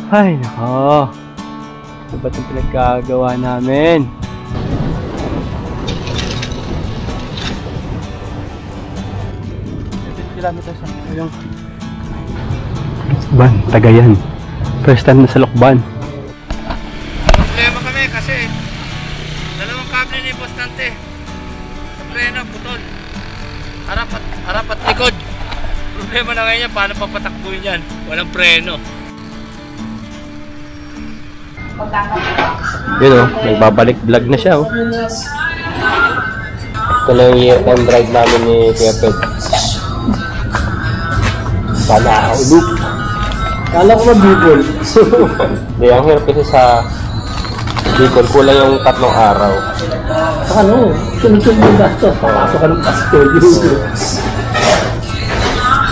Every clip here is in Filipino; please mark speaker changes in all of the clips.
Speaker 1: Ay, nako. Ano ba itong pinagkagawa namin? 7 kilometers na yung Lokban, Tagayan. First time na sa Lokban.
Speaker 2: Problema kami kasi dalawang kable ni Boss Dante. Sa preno, putol. Harap at likod. Problema na ngayon, paano papatakbuhin yan? Walang preno.
Speaker 1: Yun o, nagbabalik vlog na siya o. Ito na yung year-end ride namin ni Kuya Ped. Sana ulit. Kala ko Bicol. Hindi, ang hirap kasi sa Bicol, kulang yung 3 araw.
Speaker 3: Ano? Sunod-sunod yung gastos. Papasok ka ng Pasko.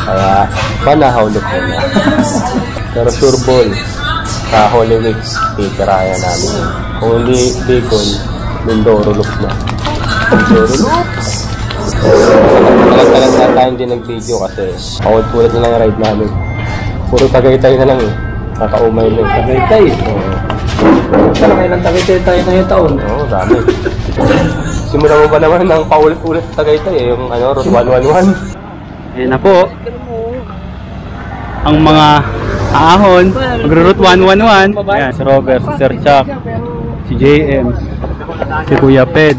Speaker 1: Kaya, manahawlot ko na. Pero sure ball, sa Holy Week, titirayan namin. Kung hindi Bicol, Mindoro loop na. Mindoro loop! Tagal-tagal na tayo hindi nag-video kasi paulit-ulit na lang yung ride namin. Puro Tagaytay na lang eh. Kakaumay na.
Speaker 3: Tagaytay? Oo. Saan kayo ng Tagaytay tayo ngayong taon?
Speaker 1: Oo, dami. Simulan mo ba naman ng paulit-ulit sa Tagaytay eh, yung Route 111. Ayan na po. Ang mga ahon, mag-Route 111. Ayan, si Robert, si Sir Chuck, si JM, si Kuya Ped,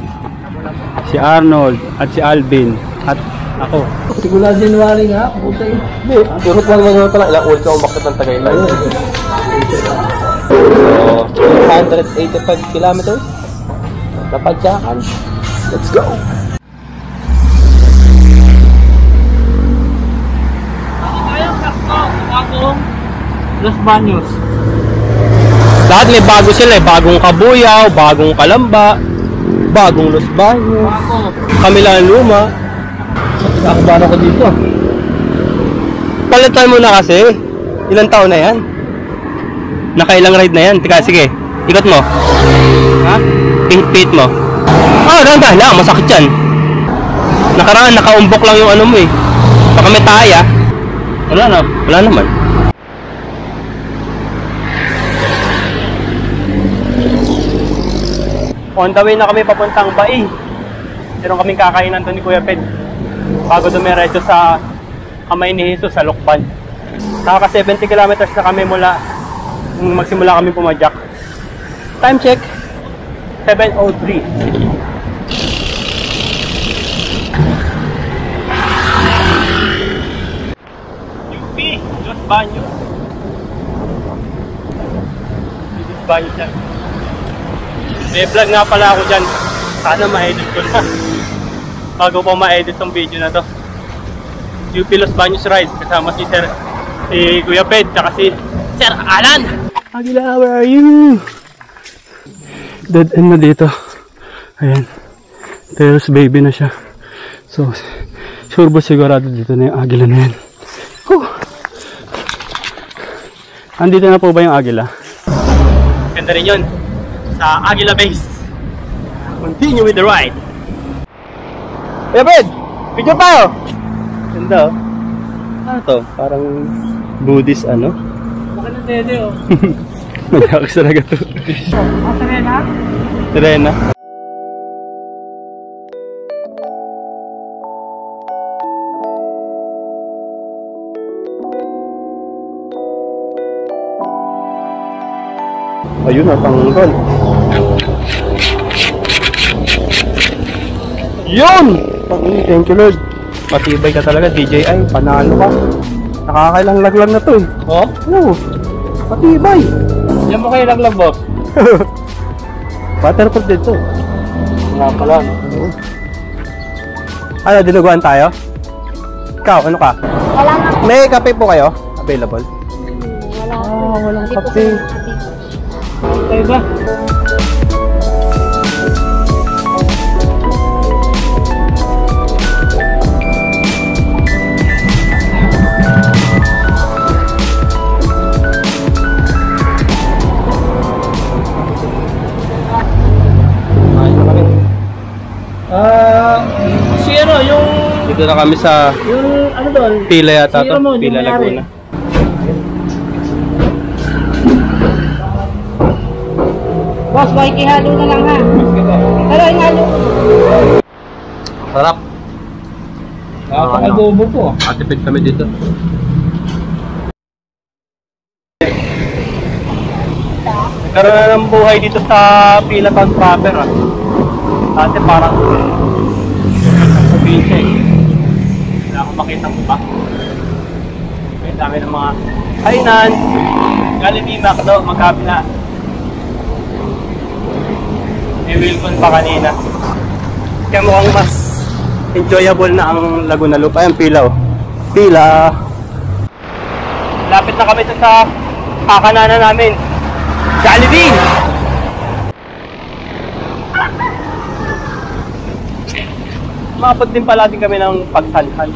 Speaker 1: si Arnold, at si Alvin, at ako.
Speaker 3: Sigula January nga, puta yun.
Speaker 1: Hindi, yung Route 111 pala, ilang ulit ako umakit ng Tagaytay. So, 285 kilometers. Napadyakan. Let's go!
Speaker 3: Los Baños.
Speaker 1: Lahat may bago sila eh. Bagong Kabuyaw, bagong Kalamba, bagong Los Baños. Kami lang luma.
Speaker 3: Nakakabara ko dito.
Speaker 1: Palitan mo na kasi. Ilang taon na yan? Nakailang ride na yan? Tika, sige. Ikot mo. Ha? Pihit-pihit mo. Dahan-dahan lang. Masakit yan. Nakaraan, nakaumbok lang yung ano mo eh. Baka may taya. Wala na. Wala naman. On the way na kami papuntang Bai. Meron kaming kakainan to ni Kuya Ped bago dumiretso sa kamay ni Jesus sa Lokban. Nakaka 70 kilometers na kami mula nung magsimula kami pumadyak. Time check 7:03. UP Los Baños. Los Baños yan. May vlog nga pala ako dyan. Sana ma-edit ko na. Bago pa ma-edit tong video na to. UP Los Baños ride. Kasama si Kuya Ped. Tsaka si Sir Alan. Aguila, where are you? Dead end na dito. Ayan. Tails baby na siya. So, sure ba sigurado dito na yung Aguila na yan. Andito na po ba yung Aguila? Ganda rin yun. Sa Aguila Base. Continue with the ride. Hey, Ped! Video tayo! Ganda oh. Ano to? Parang Buddhist ano?
Speaker 3: Baka na dede oh.
Speaker 1: Nagkakas talaga to.
Speaker 3: Serena?
Speaker 1: Serena. Ayun na, tanggal. Yun! Thank you Lord. Matibay ka talaga, DJI. Panalo ka. Nakakailang laglag na to eh.
Speaker 3: Oh?
Speaker 1: Oo. Matibay.
Speaker 3: Yan mo kayo laglag boss?
Speaker 1: Waterproof dito.
Speaker 3: Nga pala.
Speaker 1: Ano, dinuguan tayo? Ikaw, ano ka?
Speaker 4: Wala na.
Speaker 1: May kape po kayo? Available?
Speaker 4: Wala.
Speaker 1: Walang
Speaker 4: Hindi po
Speaker 1: kape.
Speaker 4: sila kape.
Speaker 3: Okay ba? Si ano, yung...
Speaker 1: Dito na kami sa
Speaker 3: Yung ano doon?
Speaker 1: Pila yata to.
Speaker 3: Sino mo,
Speaker 1: Pila
Speaker 3: yung mayari?
Speaker 1: Laguna.
Speaker 4: Boss, makikihalo na lang ha. Pero inalo.
Speaker 1: Sarap.
Speaker 3: Nakaka-adobo po.
Speaker 1: Atipid kami dito. Nagkaroon na ng buhay dito sa Pila Town proper. Dati parang probinsya eh. Wala akong makita mo pa. May dami ng mga kainan. Jollibee, McDo, magkapila. May Wilcon pa kanina. Kaya mukhang mas enjoyable na ang Laguna Loop. Ayan, Pila oh. Pila. Lapit na kami sa kakananan namin. Jollibee! Maabot din pala din kami ng pagsalhan.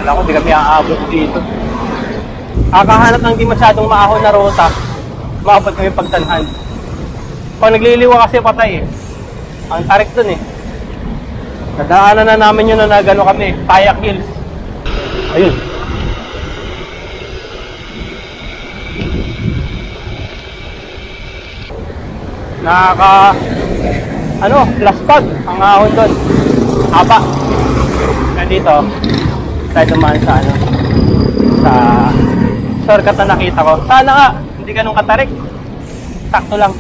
Speaker 1: Alam ko, di kami aabot dito. Kakahanap ng di masyadong maahon na rota. Maabot kami pagsalhan. Pag nagliliwa kasi patay eh. Ang tarik dun eh. Nadaanan na namin yun na gano'n kami. Tayak Hills. Ayun. Plus pag ang ahon doon. Haba. Kaya dito, tayo dumaan sa sa shortcut na nakita ko. Sana nga, hindi ganun katarik. Sakto lang.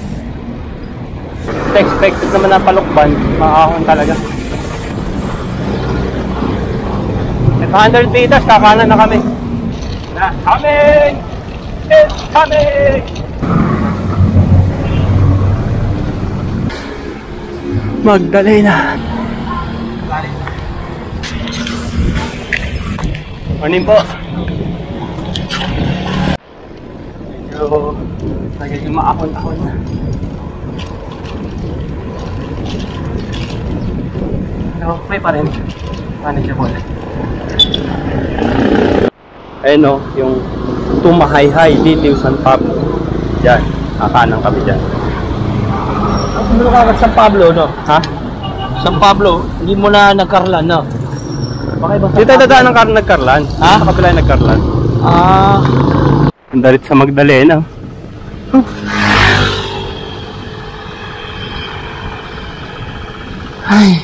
Speaker 1: Expected naman na palukban, maahon talaga. 500 meters, kakanan na kami. Coming! It's coming! Magdalena. Morning po. Medyo maahon-ahon na. Pero may pa rin. Manageable. Ayun o, yung Tumahayhay, Liliw, San Pablo. Diyan, kakanan kami dyan.
Speaker 3: Ano ka San Pablo, no?
Speaker 1: Ha?
Speaker 3: San Pablo, hindi mo na nagkarlan, no? Bakit ba?
Speaker 1: Dito dadaan ng nagkarlan.
Speaker 3: Ha?
Speaker 1: Sa kapila yung nagkarlan. Ang dalit sa Magdalena. Ay.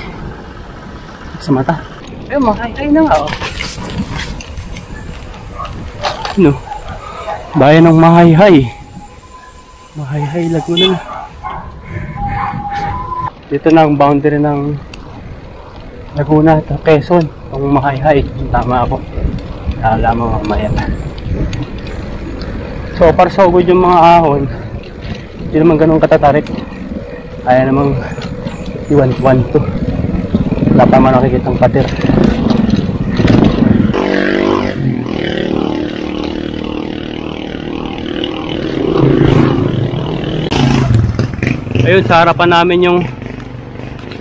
Speaker 1: Sa mata. Ayun, Mahayhay na nga, oh. Ano? Bayan ng Mahayhay. Mahayhay, Laguna. Dito na ang boundary ng Laguna at Quezon. Ang Mahayhay. Tama ako. Alam mo mamaya. So far so good yung mga ahon. Hindi naman ganun katatarik. Kaya namang iwan to. Wala pa man nakikitang pader. Ayun, sa harapan namin yung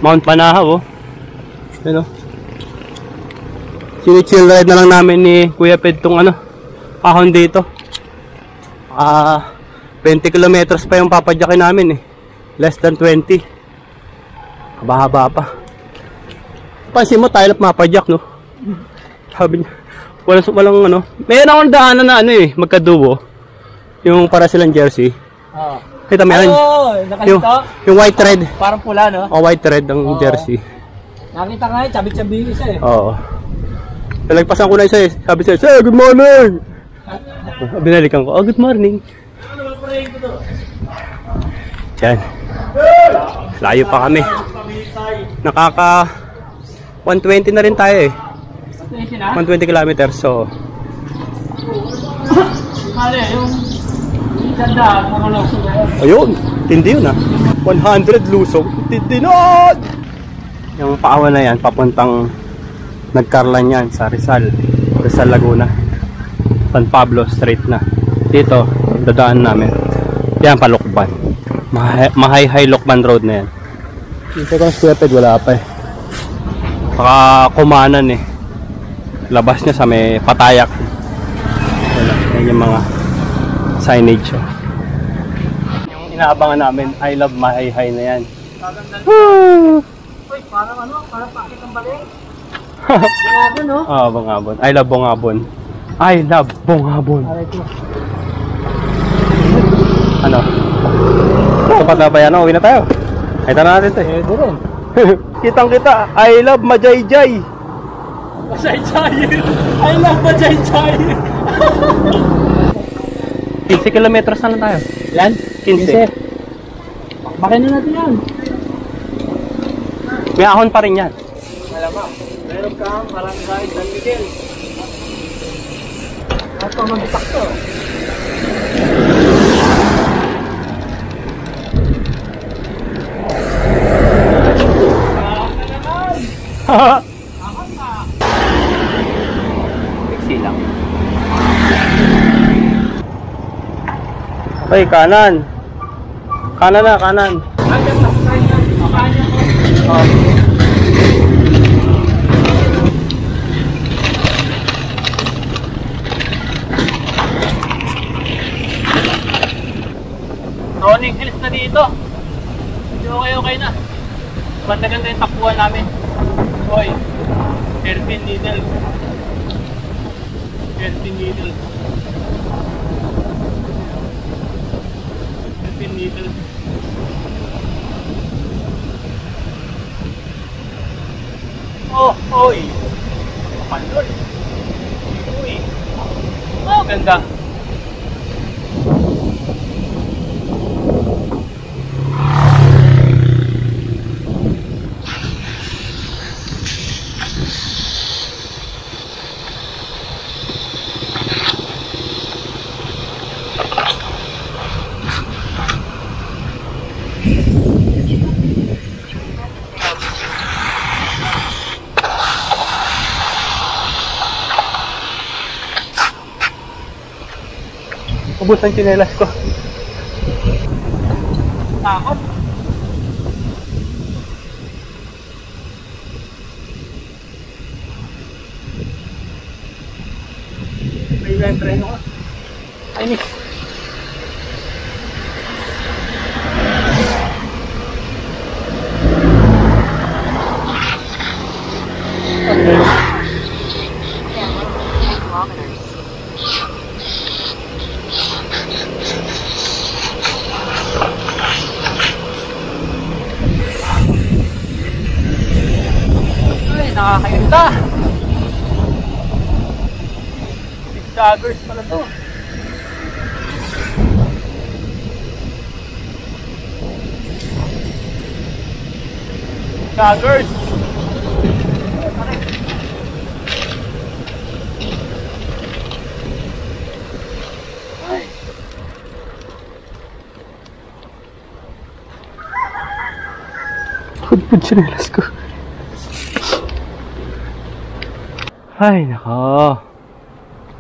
Speaker 1: Mount Panahaw, oh. Ayun, oh. Sini-chill ride na lang namin ni Kuya Ped tong ahon dito. 20 kilometers pa yung papadyakin namin eh. Less than 20. Haba-haba pa. Pansin mo, tayo lang mapadyak, no? Sabi niya, walang Mayroon akong daanan na magkaduo. Yung para silang jersey. Kita mo yan? Yung white red.
Speaker 4: Parang pula, no?
Speaker 1: O, white red ang jersey.
Speaker 4: Nakita nga yun, sabi-sabi isa eh.
Speaker 1: Oo. Nalagpasan ko na isa eh. Sabi siya, "Sir, good morning!" Binalikan ko, "Oh, good morning." Yan. Layo pa kami. Nakaka 120 na rin tayo eh. 120 kilometers, so ayun, tindi yun 100 lusog, tindi na. Yung paawa na yan, papuntang Nagkarlan yan sa Rizal Laguna, San Pablo straight na. Dito dadaan namin yan, Palukban. Mahayhay Lokban Road na yan. Dito kung squared wala pa eh. Baka kumanan eh. Labas niya sa may Patayak. Yan yung mga signage. Yung inaabangan namin, I love Mahayhay na yan. Woo!
Speaker 4: Uy, parang parang pakit ang balik. Bongabon, no?
Speaker 1: Oo, Bongabon. I love Bongabon. I love Bongabon. Ano? pagkabayan na, uwi na tayo. Ay, tara natin ito eh.
Speaker 3: rin.
Speaker 1: Kitang kita, I love Majayjay.
Speaker 3: Majayjay! I love Majayjay!
Speaker 1: 15 kilometers na lang tayo.
Speaker 3: Lan?
Speaker 1: 15.
Speaker 3: Bakit na natin yan?
Speaker 1: May ahon pa rin yan.
Speaker 3: Malamang. Meron ka parang kahit San Miguel. At pa mag-itak to.
Speaker 1: Fixi lang. Okay, kanan. Kanan na, kanan.
Speaker 3: Rolling hills na dito. Okay na. Ganda-ganda yung takbuhan namin. Hoy, 13 needles. 13 needles. 13 needles. Oh, oy. Kapalol. Uy. Oh, ganda.
Speaker 1: Ubus ang tsinelas ko.
Speaker 3: Takot. May ilang treno ka.
Speaker 1: Ay, Nick.
Speaker 3: Nakakayunta. Big daggers pala to. Daggers.
Speaker 1: Pud tsinelas ko. Ay, nako.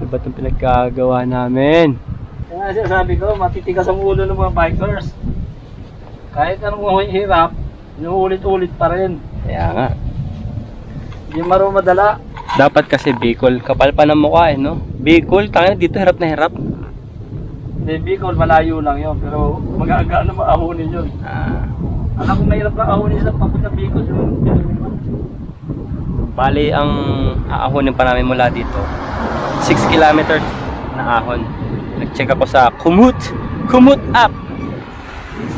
Speaker 1: Ano ba itong pinagkagawa namin?
Speaker 3: Kaya sabi ko, matitigas ang ulo ng mga bikers. Kahit anong hirap, inuulit-ulit pa rin.
Speaker 1: Kaya nga.
Speaker 3: Hindi marunong madala.
Speaker 1: Dapat kasi Bicol. Kapal pa ng mukha eh, no? Bicol, tangina dito, hirap na hirap.
Speaker 3: Hindi, Bicol, malayo lang yun. Pero mag-aaga na maahunin yun. Alam ko mahirap na ahunin sa papunta Bicol.
Speaker 1: Bali, ang aahonin pa namin mula dito 6 kilometers na ahon. Nag-check ako sa Komoot app.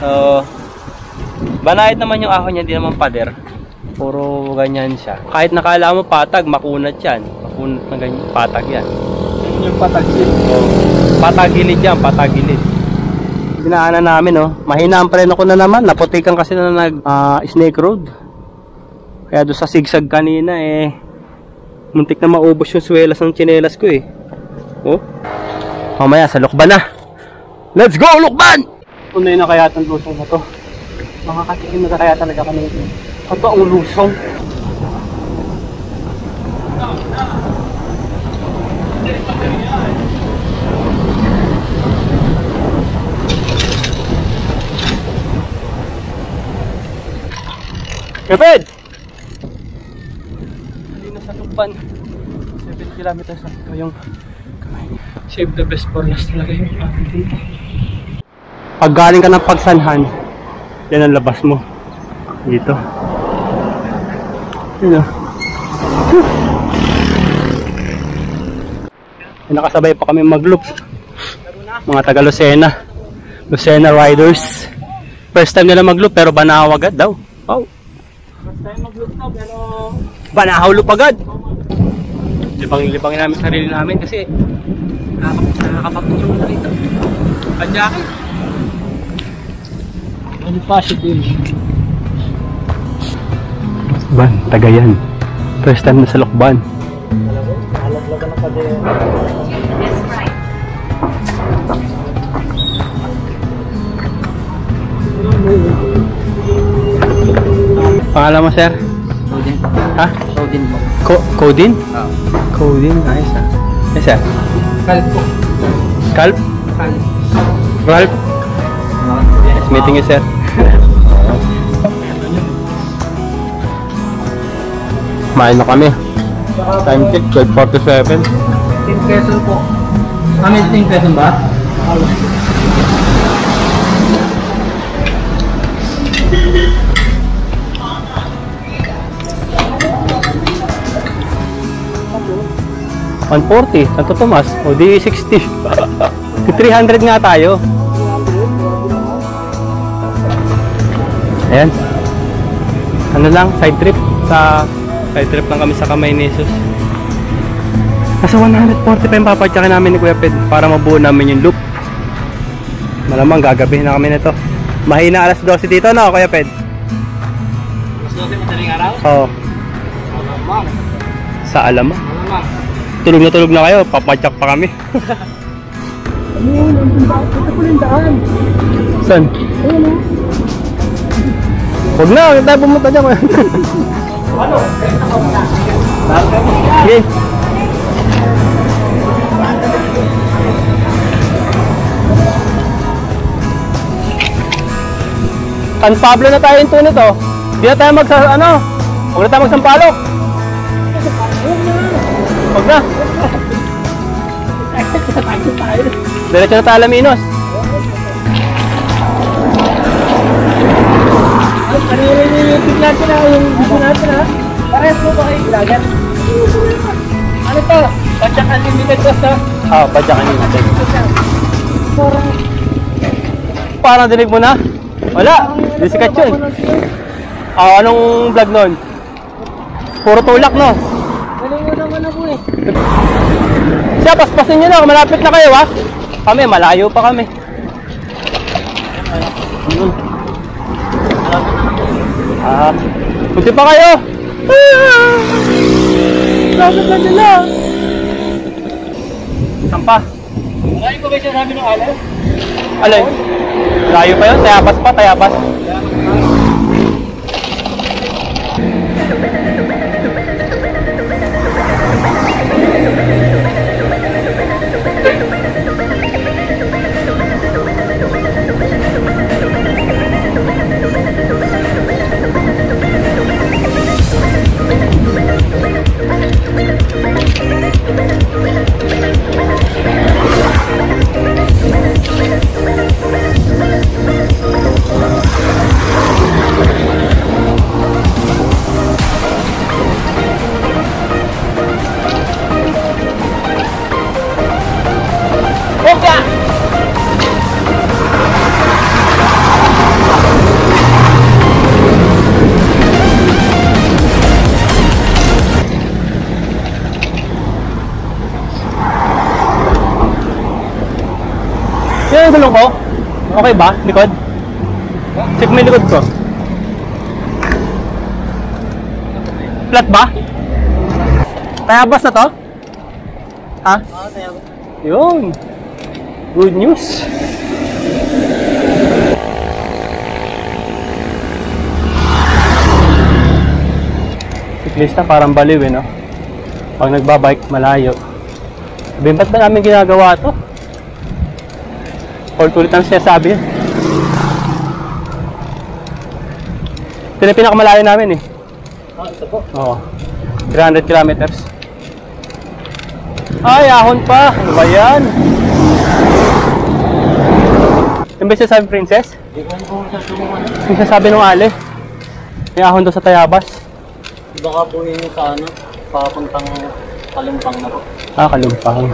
Speaker 1: So, banayad naman yung ahon niya, hindi naman pader. Puro ganyan siya. Kahit nakala mo patag, makunat yan. Makunat na ganyan, patag yan.
Speaker 3: Yung patagilid.
Speaker 1: Oh, patagilid yan, patagilid. Dinaanan namin, oh. Mahina ang preno ko na naman. Naputikan kasi na snake road. Kaya doon sa sigsag kanina eh, muntik na maubos yung swelas ng tsinelas ko eh. Oh. Mamaya sa Lukban na. Let's go Lukban!
Speaker 3: Unay na kaya itong lusong na to. Makakatikim na kaya talaga kami ito. Ito ang lusong.
Speaker 1: Kapit! Sa Lukban 7 kilometers na ito yung kamay niya.
Speaker 3: Save the best for last talaga yung ating dito.
Speaker 1: Pag galing ka ng Pagsanhan, yan ang labas mo dito. Yun o. Nakasabay pa kami mag-loop. Mga taga Lucena Riders. First time nila mag-loop pero banahaw agad daw. Oh.
Speaker 3: First time mag-loop na, pero...
Speaker 1: Banahaw loop agad. Libang-libangin namin sarili namin kasi nakakapapicture na rito. Ang jacket.
Speaker 3: Ano pa siya din?
Speaker 1: Ban, Tagayan. First time na sa Lokban.
Speaker 3: Alaglagan na pa din.
Speaker 1: Pangalan mo, sir?
Speaker 3: Codin.
Speaker 1: Ha?
Speaker 3: Codin po.
Speaker 1: Codin?
Speaker 3: Oo.
Speaker 1: Codin, nice ah. Yes, sir.
Speaker 3: Kalp po.
Speaker 1: Kalp?
Speaker 3: Kalp.
Speaker 1: Ralph? Nice meeting you, sir. Main na kami. Time check, 12:47.
Speaker 3: Team Quezon po. Kami Team Quezon ba?
Speaker 1: $140, Santo Tomas, o di 60. 300 nga tayo. Ayan. Ano lang, side trip lang kami sa Kamay ni Jesus. Nasa 140 pa yung papadyakin namin ni Kuya Ped para mabuo namin yung loop. Malamang gagabihin na kami nito. Mahina alas 12 dito, no, Kuya Ped?
Speaker 3: Mas doon madaling araw?
Speaker 1: Oo.
Speaker 3: Alamang.
Speaker 1: Sa Alamang.
Speaker 3: Alamang.
Speaker 1: Tulog na kayo, papadyak pa kami.
Speaker 3: Ano yun? Ito po yung daan.
Speaker 1: Saan?
Speaker 3: Ayun o.
Speaker 1: Huwag na, huwag tayo pumunta dyan.
Speaker 3: Ano?
Speaker 1: Okay. San Pablo na tayo into nito. Hindi na tayo huwag na tayo magsampalok. Huwag na. Diretso na tayo Alaminos.
Speaker 3: Kanina yung tignan ko na yung video natin ha. Parehas mo ba kayo vlogger? Ano to? Badyak Unlimited boss to?
Speaker 1: Ah, Badyak Unlimited. Parang dinig mo na? Wala, di sikat yun. Anong vlog nun? Puro tulak, no?
Speaker 3: Galing mo naman ako eh.
Speaker 1: Siya, paspasin nyo na, malapit na kayo ha. Kami, malayo pa kami. Buti pa kayo. Lapit na nila. Saan pa?
Speaker 3: Maraming ko ba siya sabi ng alay?
Speaker 1: Alay, layo pa yun, Tayabas pa, Tayabas. Yan yung gulong ko. Okay ba? Likod? Check mo yung likod ko. Flat ba? Tayabas na to? Ha?
Speaker 3: Oo, Tayabas.
Speaker 1: Yun. Good news. Siklista parang baliw eh, no? Pag nagbabike malayo. Sabihin, ba't ba namin ginagawa to? Ulit ang sinasabi. Ito na yung pinakamalayo namin eh.
Speaker 3: Ah, ito po.
Speaker 1: Oo. 300 kilometers. Ay, ahon pa. Ano ba yan? Yung ba sinasabi, Princess?
Speaker 3: Hindi ko kung sasabukan.
Speaker 1: Yung sinasabi nung Ale. May ahon doon sa Tayabas.
Speaker 3: Baka po yun sa ano, papuntang Kalumpang na po.
Speaker 1: Ah, Kalumpang.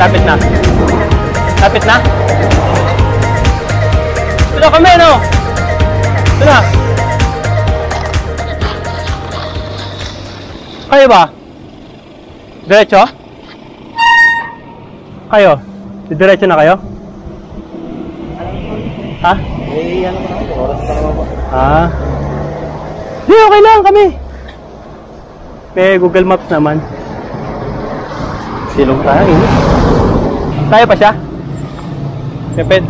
Speaker 1: Lapit na. Lapit na? Ito na kami, no? Ito na. Kayo ba? Diretso? Kayo? Diretso na kayo? Ha?
Speaker 3: Eh, ano ko na, oras pa naman po.
Speaker 1: Ah. Di, okay lang kami. May Google Maps naman. Silong tayo. Tayo pa siya? Pepet.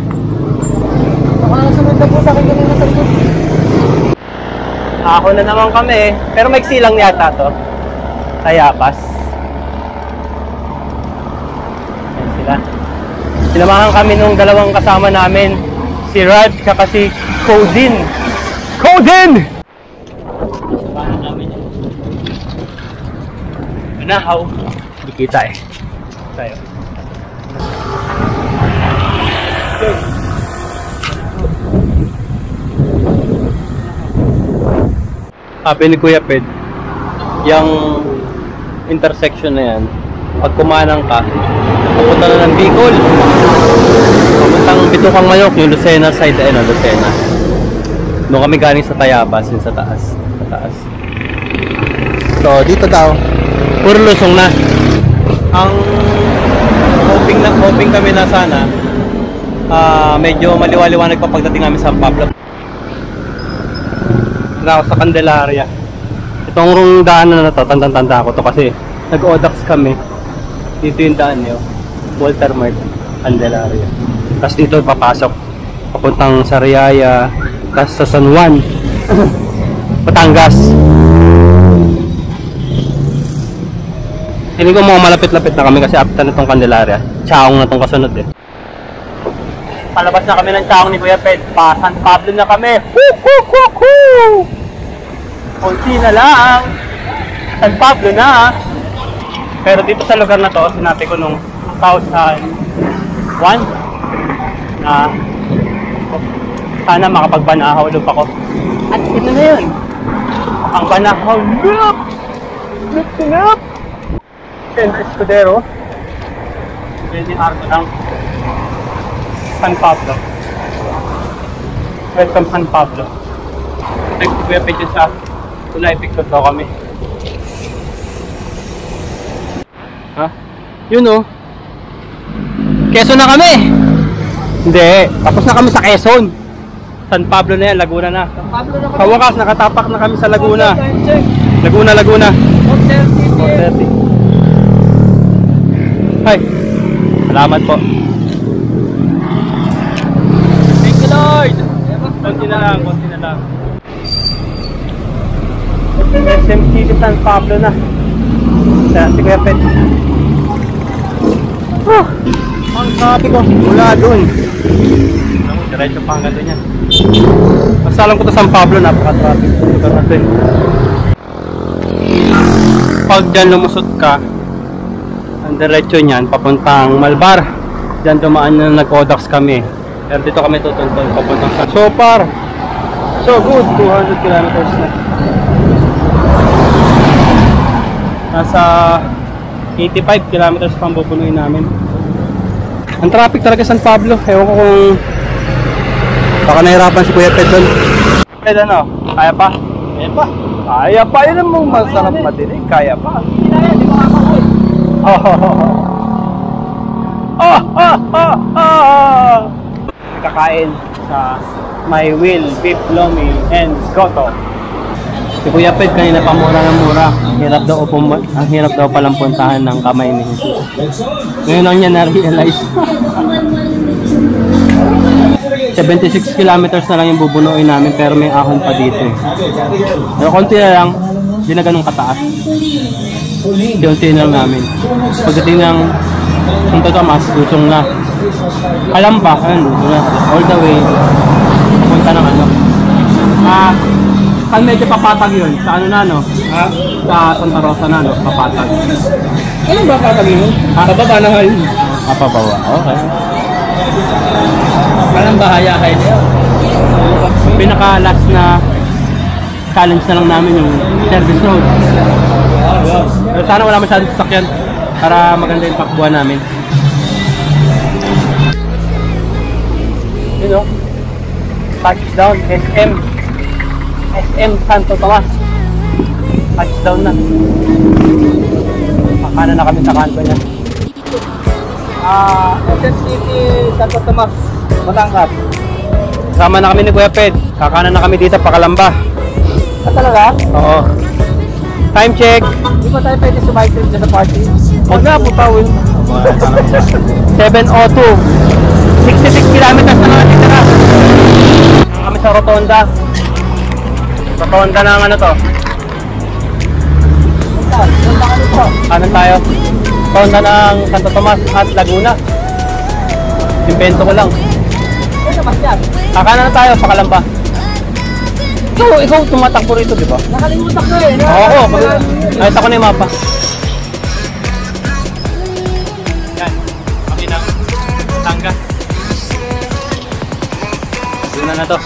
Speaker 4: Nakasunod na po sa akin kanina sa likod.
Speaker 1: Ako na naman kami. Pero may silang yata to. Tayapas. Ayan sila. Sinamahan kami nung dalawang kasama namin. Si Rad kaka si Codin. Codin! Sinamahan namin yun. Manahaw. Hindi kita eh. Tayo. Sabi ni Kuya Ped, yung intersection na yan, pag kumanang ka, papunta na ng Bicol. Papuntang Bitukang Manok, yung Lucena side, Lucena. Doon kami galing sa Tayabas, yung sa taas. So, dito daw, puro lusong na. Ang hoping kami na sana, medyo maliwaliwanag pa pagdating namin sa San Pablo. Ako sa Candelaria. Itong daanan na to, tandang-tanda ko to kasi nag-odax kami. Dito yung daan nyo, Walter Mart, Candelaria. Tapos dito papasok, papuntang Sariaya, tapos sa San Juan, Batangas. Hindi ko mga malapit-lapit na kami kasi after na itong Candelaria, Chaong na itong kasunod eh. Palabas na kami ng Chaong ni Kuya Ped, pa San Pablo na kami. Kunti na lang, San Pablo na. Pero dito sa lugar na to, sinabi ko nung 2001 na sana makapagbanahaw ulit ako. At ito na yun, ang Banahaw Loop! Loop! Centro Escudero, yun yung arko ng San Pablo. Welcome San Pablo. Nag-Kuya Ped yun sa Tulay Pictot daw kami. Ha? Yun o. Quezon na kami! Hindi, tapos na kami sa Quezon. San Pablo na yan, Laguna na.
Speaker 4: San Pablo na
Speaker 1: Sa wakas, nakatapak na kami sa Laguna. Laguna. 4:30. Hi. Salamat po. Thank you, Lord. Konti na lang. SM City San Pablo na. Sa si Kuya Ped. Ang sabi ko, mula doon. Diretso pa hanggang doon yan. Basta alam ko to San Pablo, napaka-traffic. Lugar natin. Pag dyan lumusot ka, ang diretso niyan, papuntang Malbar. Dyan dumaan na nag-odax kami. Pero dito kami tutuntun, papuntang sa so far. So good, 200 kilometers na. Nasa 85 kilometers pang bubunuin namin. Ang traffic talaga San Pablo. Ewan ko kung baka nahirapan si Kuya Ped doon. Ped ano? Kaya pa? Kaya pa. Yun ang mong masarap madinig. Kaya pa.
Speaker 4: Kaya, di makakahol.
Speaker 1: Kakain sa My Will Beef Lomi and Goto. Si Kuya Ped kanina pa mura ng mura. Ang hirap daw palang puntahan ng kamay ni Jesus. Ngayon lang niya na-realize. 76 kilometers na lang yung bubunuin namin pero may ahon pa dito eh. Pero konti na lang, hindi na ganun kataas. Konti na lang namin. Pagdating ng Santo Tomas, lusong na. Kalamba, lusong na. All the way, punta ng ano. Saan medyo papatag yun? Sa ano na no? Sa Santa Rosa na no? Papatag.
Speaker 3: Ano ba patag yun? Pababa na kayo.
Speaker 1: Papabawa, okay.
Speaker 3: Parang bahaya kayo niyo.
Speaker 1: Pinaka-last na challenge na lang namin yung service road. Pero sana wala masyadong sasakyan para maganda yung takbuhan namin. Yun o. Touchdown, SM Santo Tomas. Touchdown na. Makana na kami sa kanto niya.
Speaker 3: SM City, Santo Tomas, Batangas.
Speaker 1: Sama na kami ni Kuya Ped. Kakanan na kami dito, Pakalamba.
Speaker 3: Talaga?
Speaker 1: Oo. Time check.
Speaker 3: Di ba tayo pwede sumitrip dyan sa party?
Speaker 1: Huwag na, putawin. 7:02. 66 kilometers na lang titira. Kami sa Rotonda. Rotonda ng ano to?
Speaker 3: Punta ka dito.
Speaker 1: Kanan tayo. Rotonda ng Santo Tomas at Laguna. Invento ko lang.
Speaker 3: Ano mas yan?
Speaker 1: Kakanan na tayo, Pakalamba. Ikaw tumatakbo rito, di ba?
Speaker 3: Nakalimutan ko eh.
Speaker 1: Oo, nakita ko na yung mapa. Yan, kami ng Batangas. Yun na to.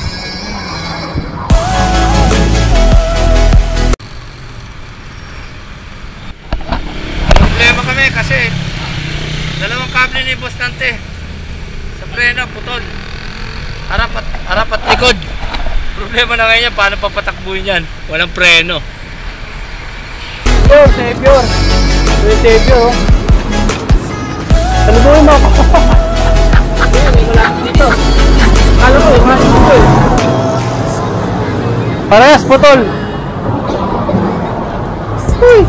Speaker 2: Problema kami kasi dalawang kable ni Boss Dante sa preno putol. Harap at likod. Problema na ngayon, paano papatakbuhin yan? Walang preno.
Speaker 1: Savior. Savior. Salubuhin mo ako.
Speaker 3: May malapit dito. Alam ko, mahal dito eh.
Speaker 1: Parehas, putol.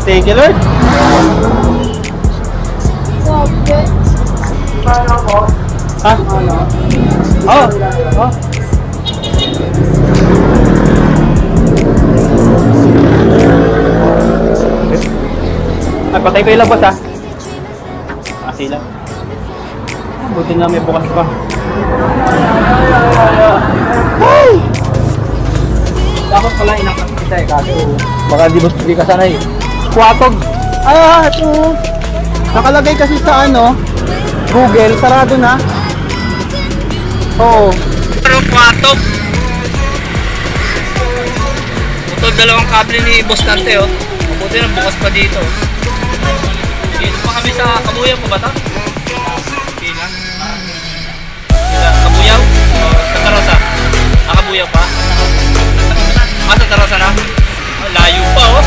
Speaker 1: Thank you, Lord. Ha? Oh. Oh. Ay, patay ko yung labas ha. Nakasila. Buti na may bukas pa. Woo!
Speaker 3: Dapat pala inakap kita eh, kasi baka di ka sanay.
Speaker 1: Kuwatog. Ito. Nakalagay kasi sa ano, Google, sarado na. Oo.
Speaker 2: Pero kwatok. Putol dalawang kable ni Boss Dante oh. Mabuti na bukas pa dito. Dito pa kami sa Kabuyaw pa ba ito? Sila. Kabuyaw? Sa Tarosa? Kabuyaw pa? Sa Tarosa na? Layo pa oh.